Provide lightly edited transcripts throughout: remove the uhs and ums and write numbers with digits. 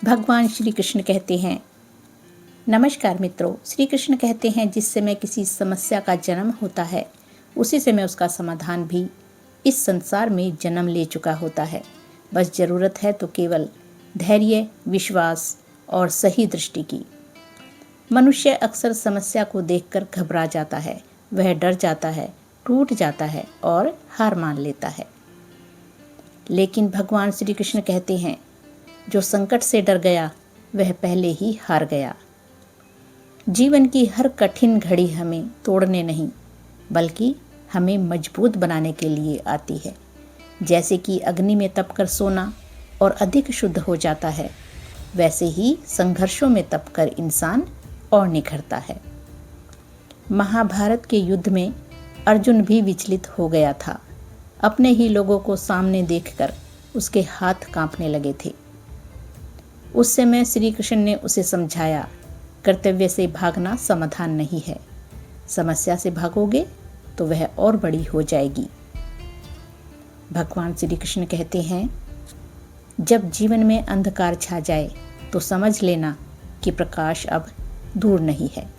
भगवान श्री कृष्ण कहते हैं, नमस्कार मित्रों। श्री कृष्ण कहते हैं, जिस समय किसी समस्या का जन्म होता है उसी समय उसका समाधान भी इस संसार में जन्म ले चुका होता है। बस ज़रूरत है तो केवल धैर्य, विश्वास और सही दृष्टि की। मनुष्य अक्सर समस्या को देखकर घबरा जाता है, वह डर जाता है, टूट जाता है और हार मान लेता है। लेकिन भगवान श्री कृष्ण कहते हैं, जो संकट से डर गया वह पहले ही हार गया। जीवन की हर कठिन घड़ी हमें तोड़ने नहीं बल्कि हमें मजबूत बनाने के लिए आती है। जैसे कि अग्नि में तपकर सोना और अधिक शुद्ध हो जाता है, वैसे ही संघर्षों में तपकर इंसान और निखरता है। महाभारत के युद्ध में अर्जुन भी विचलित हो गया था। अपने ही लोगों को सामने देखकर उसके हाथ कांपने लगे थे। उस समय श्री कृष्ण ने उसे समझाया, कर्तव्य से भागना समाधान नहीं है। समस्या से भागोगे तो वह और बड़ी हो जाएगी। भगवान श्री कृष्ण कहते हैं, जब जीवन में अंधकार छा जाए तो समझ लेना कि प्रकाश अब दूर नहीं है,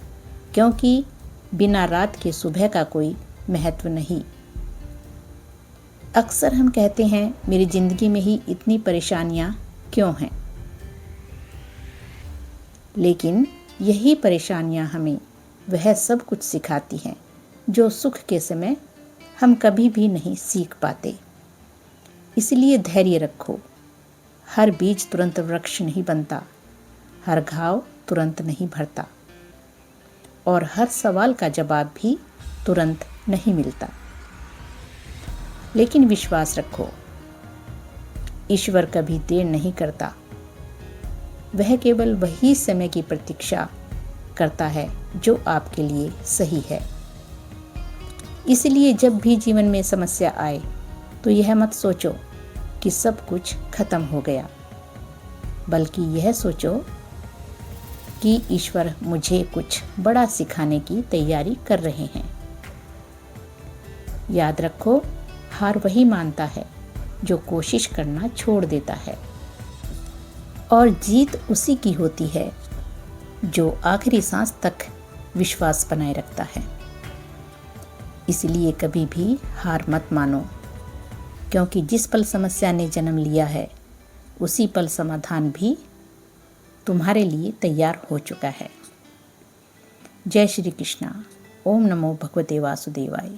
क्योंकि बिना रात के सुबह का कोई महत्व नहीं। अक्सर हम कहते हैं, मेरी जिंदगी में ही इतनी परेशानियां क्यों हैं? लेकिन यही परेशानियां हमें वह सब कुछ सिखाती हैं जो सुख के समय हम कभी भी नहीं सीख पाते। इसलिए धैर्य रखो। हर बीज तुरंत वृक्ष नहीं बनता, हर घाव तुरंत नहीं भरता और हर सवाल का जवाब भी तुरंत नहीं मिलता। लेकिन विश्वास रखो, ईश्वर कभी देर नहीं करता। वह केवल वही समय की प्रतीक्षा करता है जो आपके लिए सही है। इसलिए जब भी जीवन में समस्या आए तो यह मत सोचो कि सब कुछ खत्म हो गया, बल्कि यह सोचो कि ईश्वर मुझे कुछ बड़ा सिखाने की तैयारी कर रहे हैं। याद रखो, हार वही मानता है जो कोशिश करना छोड़ देता है, और जीत उसी की होती है जो आखिरी सांस तक विश्वास बनाए रखता है। इसलिए कभी भी हार मत मानो, क्योंकि जिस पल समस्या ने जन्म लिया है उसी पल समाधान भी तुम्हारे लिए तैयार हो चुका है। जय श्री कृष्णा। ओम नमो भगवते वासुदेवाय।